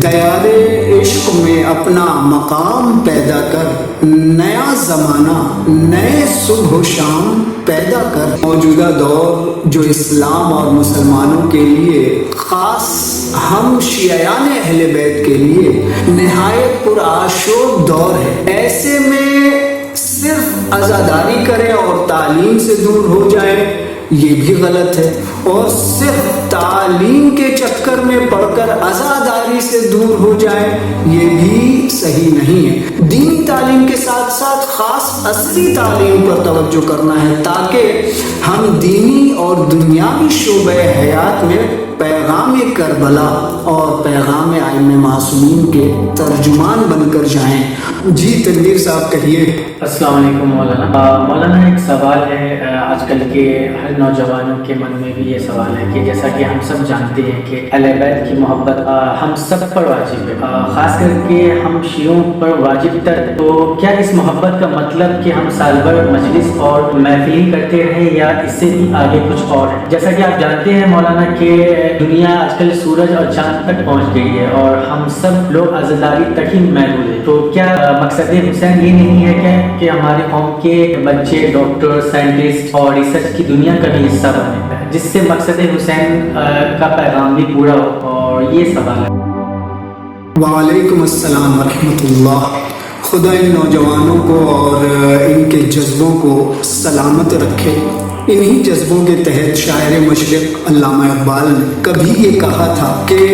دیارے عشق میں اپنا مقام پیدا کر، نیا زمانہ نئے صبح و شام پیدا کر۔ موجودہ دور جو اسلام اور مسلمانوں کے لیے، خاص ہم شیعیان اہل بیت کے لیے نہایت پرآشوب دور ہے، ایسے میں صرف عزاداری کرے اور تعلیم سے دور ہو جائے یہ بھی غلط ہے، اور صرف تعلیم کے چکر میں پڑھ کر عزاداری سے دور ہو جائے یہ بھی صحیح نہیں ہے۔ دینی تعلیم کے ساتھ ساتھ خاص عصری تعلیم پر توجہ کرنا ہے تاکہ ہم دینی اور دنیاوی شعبہ حیات میں پیغام کربلا اور پیغام ائمہ معصومین کے ترجمان بن کر جائیں۔ جی تنویر صاحب کہیے۔ السلام علیکم مولانا۔ مولانا ایک سوال ہے آج کل کے ہر نوجوانوں کے من میں بھی یہ سوال ہے کہ جیسا کہ ہم سب جانتے ہیں کہ اہل بیت کی محبت ہم سب پر واجب ہے، خاص کر کے ہم شیعوں پر واجب تر، تو کیا اس محبت کا مطلب کہ ہم سال بھر مجلس اور محفلی کرتے رہیں یا اس سے بھی آگے کچھ اور ہے؟ جیسا کہ آپ جانتے ہیں مولانا کہ دنیا آج کل سورج اور چاند تک پہنچ گئی ہے اور ہم سب لوگ عزاداری تک ہی محدود ہیں، تو کیا مقصد حسین یہ نہیں ہے کہ ہمارے قوم کے بچے ڈاکٹر، سائنٹسٹ اور ریسرچ کی دنیا کا بھی حصہ بنے، جس سے مقصد حسین کا پیغام بھی پورا ہو؟ اور یہ سوال ہے۔ وعلیکم السلام ورحمۃ اللہ۔ خدا ان نوجوانوں کو اور ان کے جذبوں کو سلامت رکھے۔ انہی جذبوں کے تحت شاعر مشرق علامہ اقبال نے کبھی یہ کہا تھا کہ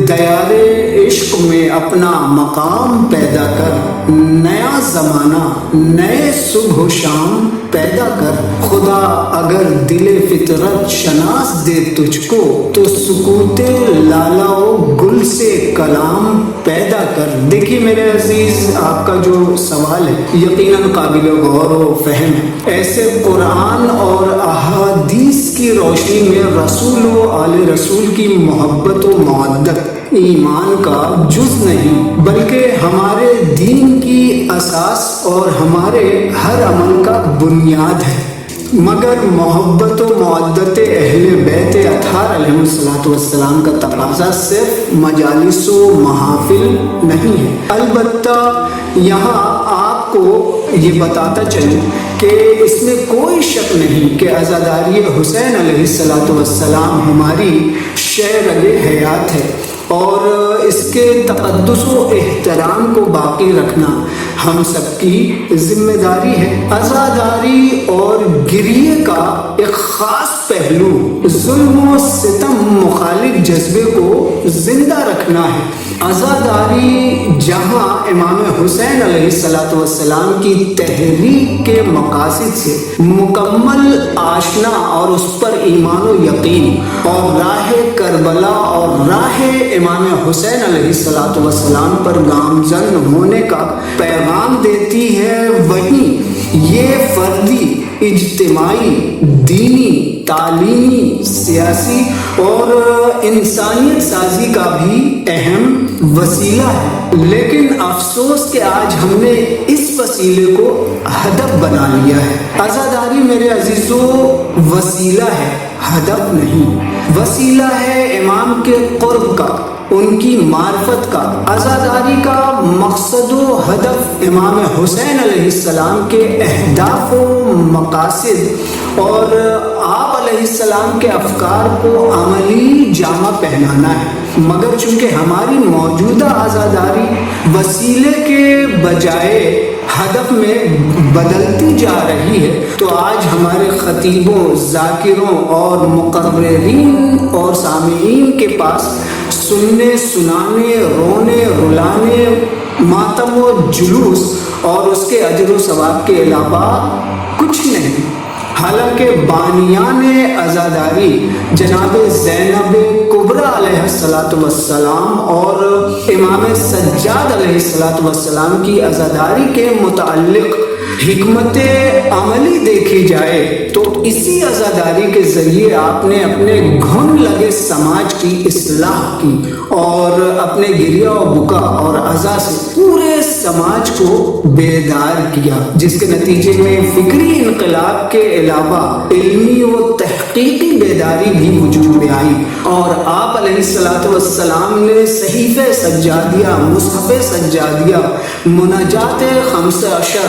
دیارے عشق میں اپنا مقام پیدا کر، نیا زمانہ نئے صبح و شام پیدا کر۔ خدا اگر دل فطرت شناس دے تجھ کو تو سکوت لالا و گل سے کلام پیدا کر۔ دیکھیے میرے عزیز، آپ کا جو سوال ہے یقیناً قابل غور و فہم ہے۔ ایسے قرآن اور احادیث کی روشنی میں رسول و آل رسول کی محبت و مودت ایمان کا جز نہیں بلکہ ہمارے دین کی اساس اور ہمارے ہر عمل کا بنیاد ہے۔ مگر محبت و مودت اہل بیت اطہار علیہ السلام کا تقاضا صرف مجالس و محافل نہیں ہے۔ البتہ یہاں آپ کو یہ بتاتا چلوں کہ اس میں کوئی شک نہیں کہ عزاداری حسین علیہ السلام ہماری شرح حیات ہے، اور اس کے تقدس و احترام کو باقی رکھنا ہم سب کی ذمہ داری ہے۔ عزاداری اور گریے کا ایک خاص پہلو ظلم و ستم مخالف جذبے کو زندہ رکھنا ہے۔ عزاداری جہاں امام حسین علیہ السلام کی تحریک کے مقاصد سے مکمل آشنا اور اس پر ایمان و یقین اور راہ کربلا اور راہ امام حسین علیہ السلام پر گامزن ہونے کا پیغام دیتی ہے، وہیں یہ فردی، اجتماعی، دینی، تعلیمی، سیاسی اور انسانیت سازی کا بھی اہم وسیلہ ہے۔ لیکن افسوس کہ آج ہم نے اس وسیلے کو ہدف بنا لیا ہے۔ عزاداری میرے عزیزو وسیلہ ہے، ہدف نہیں۔ وسیلہ ہے امام کے قرب کا، ان کی معرفت کا۔ عزاداری کا مقصد و ہدف امام حسین علیہ السلام کے اہداف و مقاصد اور آپ علیہ السلام کے افکار کو عملی جامہ پہنانا ہے۔ مگر چونکہ ہماری موجودہ عزاداری وسیلے کے بجائے ہدف میں بدلتی جا رہی ہے، تو آج ہمارے خطیبوں، ذاکروں اور مقررین اور سامعین کے پاس سننے، سنانے، رونے، رلانے، ماتم و جلوس اور اس کے اجر و ثواب کے علاوہ کچھ نہیں۔ حالانکہ بانیان عزاداری جناب زینب کبریٰ علیہ السلام اور امام سجاد علیہ السلام کی عزاداری کے متعلق حکمت عملی دیکھی جائے تو اسی عزاداری کے ذریعے آپ نے اپنے گھن لگے سماج کی اصلاح کی اور اپنے گریہ و بکا اور عزا سے پورے سماج کو بیدار کیا، جس کے نتیجے میں فکری انقلاب کے علاوہ علمی و تحقیقی بیداری بھی وجود میں آئی، اور آپ علیہ السلام نے صحیفہ سجادیہ، مصحف سجادیہ، مناجات 15،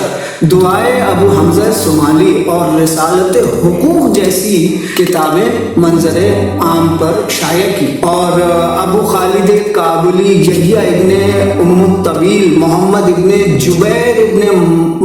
دعائے ابو حمزہ صومالی اور رسالت حقوق جیسی کتابیں منظر عام پر شائع کی، اور ابو خالد کابلی، یحییٰ ابن ام الطویل، محمد ابن جبیر ابن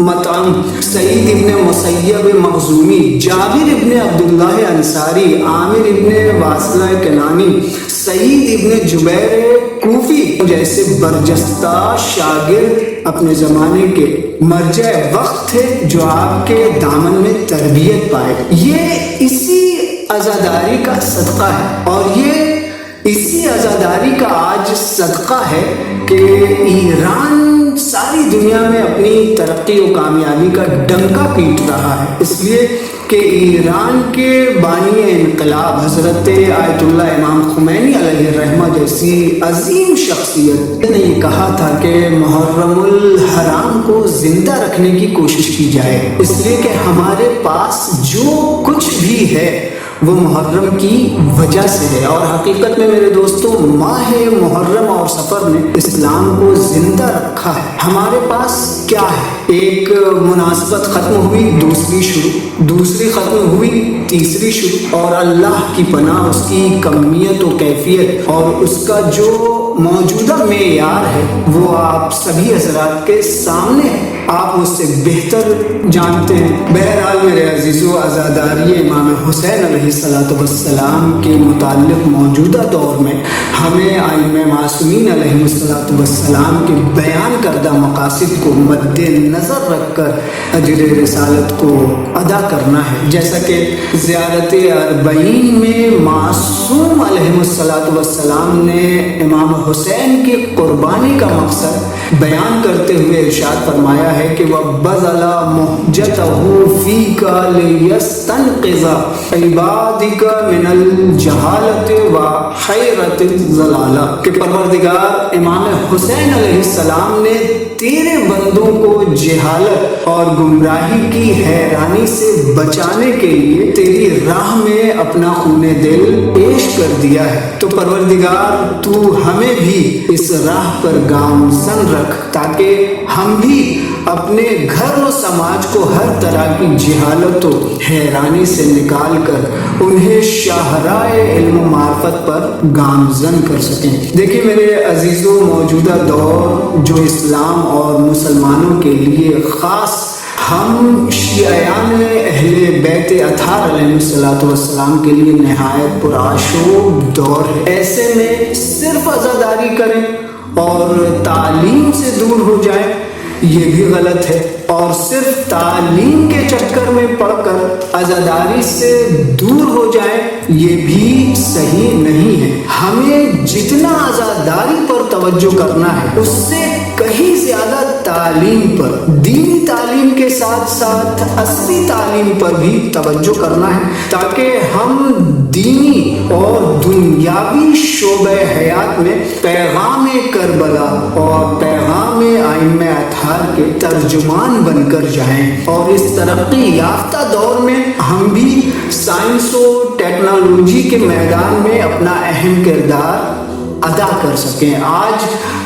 مطعم، سعید ابن مسیب مخزومی، جابر ابن عبداللہ انصاری، عامر ابن واصلہ کنانی، سعید ابن جبیر کوفی جیسے برجستہ شاگرد اپنے زمانے کے مرجع وقت تھے جو آپ کے دامن میں تربیت پائے۔ یہ اسی عزاداری کا صدقہ ہے، اور یہ اسی عزاداری کا آج صدقہ ہے کہ ایران ساری دنیا میں اپنی ترقی و کامیابی کا ڈنکا پیٹ رہا ہے، اس لیے کہ ایران کے بانی انقلاب حضرت آیت اللہ امام خمینی علیہ الرحمہ جیسی عظیم شخصیت نے یہ کہا تھا کہ محرم الحرام کو زندہ رکھنے کی کوشش کی جائے، اس لیے کہ ہمارے پاس جو کچھ بھی ہے وہ محرم کی وجہ سے ہے، اور حقیقت میں میرے دوستوں ماہ محرم اور سفر نے اسلام کو زندہ رکھا ہے۔ ہمارے پاس کیا ہے؟ ایک مناسبت ختم ہوئی، دوسری شروع، دوسری ختم ہوئی، تیسری شروع، اور اللہ کی پناہ اس کی کمیت و کیفیت اور اس کا جو موجودہ معیار ہے وہ آپ سبھی حضرات کے سامنے ہے، آپ مجھ سے بہتر جانتے ہیں۔ بہرحال میرے عزیزو، عزاداری امام حسین علیہ السلام کے متعلق موجودہ دور میں ہمیں ائمہ معصومین علیہ السلام کے بیان کردہ مقاصد کو مد نظر رکھ کر اجر رسالت کو ادا کرنا ہے، جیسا کہ زیارت اربعین میں معصوم علیہ السلام نے امام حسین کی قربانی کا مقصد بیان کرتے ہوئے ارشاد فرمایا ہے کہ وَبَذَلَ مُحْجَتَهُ فِيكَ لِيَسْتَنْقِذَ عِبَادِكَ مِنَ الْجَهَالَةِ وَحَيْرَةِ الضَّلَالَةِ، کہ پروردگار امام حسین علیہ السلام نے تیرے بندوں کو جہالت اور گمراہی کی حیرانی سے بچانے کے لیے تیری راہ میں اپنا خون دل پیش کر دیا ہے، تو پروردگار تو ہمیں بھی اس راہ پر گامزن رکھ تاکہ ہم بھی اپنے گھر و سماج کو ہر طرح کی جہالت و حیرانی سے نکال کر انہیں شاہراہ علم و معرفت پر گامزن کر سکیں۔ دیکھیں میرے عزیزوں، موجودہ دور جو اسلام اور مسلمانوں کے لیے خاص ہم شیعیان اہل بیت اطہار علیہ السلام کے لیے نہایت پرآشوب دور ہے۔ ایسے میں صرف عزاداری کریں اور تعلیم سے دور ہو جائیں یہ بھی غلط ہے، اور صرف تعلیم کے چکر میں پڑھ کر عزاداری سے دور ہو جائیں یہ بھی صحیح نہیں ہے۔ ہمیں جتنا عزاداری پر توجہ کرنا ہے اس سے کہیں زیادہ تعلیم پر، دینی تعلیم کے ساتھ ساتھ عصری تعلیم پر بھی توجہ کرنا ہے تاکہ ہم دینی اور دنیاوی شعبہ حیات میں پیغام کربلا اور پیغام ائمہ اطہار کے ترجمان بن کر جائیں، اور اس ترقی یافتہ دور میں ہم بھی سائنس و ٹیکنالوجی کے میدان میں اپنا اہم کردار ادا کر سکیں۔ آج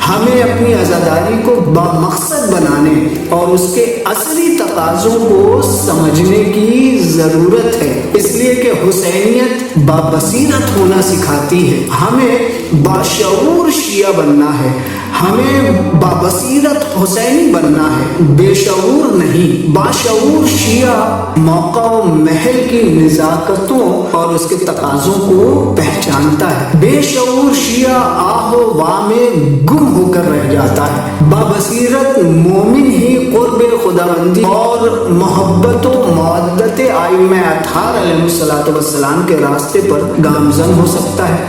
ہمیں اپنی عزاداری کو بامقصد بنانے اور اس کے اصلی تقاضوں کو سمجھنے کی ضرورت ہے، اس لیے کہ حسینیت بابصیرت ہونا سکھاتی ہے۔ ہمیں باشعور شیعہ بننا ہے، ہمیں بابصیرت حسینی بننا ہے، بے شعور نہیں۔ باشعور شیعہ موقع و محل کی نزاکتوں اور اس کے تقاضوں کو پہچانتا ہے، بے شعور شیعہ آہ و واہ میں گم ہو کر رہ جاتا ہے۔ بابصیرت مومن ہی قرب خداوندی اور محبت و مودت ائمہ اطہار علیہ السلام کے راستے پر گامزن ہو سکتا ہے۔